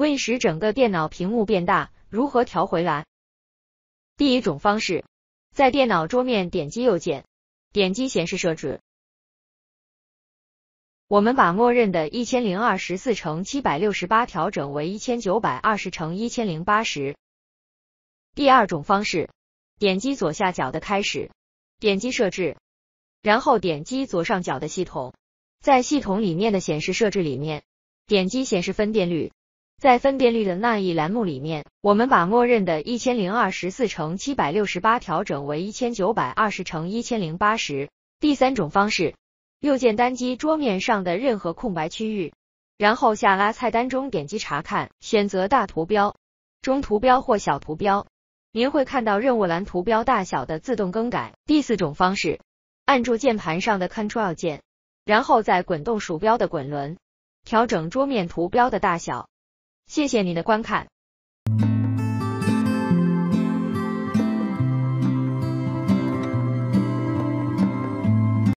为使整个电脑屏幕变大，如何调回来？第一种方式，在电脑桌面点击右键，点击显示设置。我们把默认的1024×768调整为1920×1080。第二种方式，点击左下角的开始，点击设置，然后点击左上角的系统，在系统里面的显示设置里面，点击显示分辨率。在分辨率的那一栏目里面，我们把默认的1024×768调整为1920×1080。第三种方式，右键单击桌面上的任何空白区域，然后下拉菜单中点击查看，选择大图标、中图标或小图标，您会看到任务栏图标大小的自动更改。第四种方式，按住键盘上的 Ctrl 键，然后在滚动鼠标的滚轮，调整桌面图标的大小。谢谢你的观看。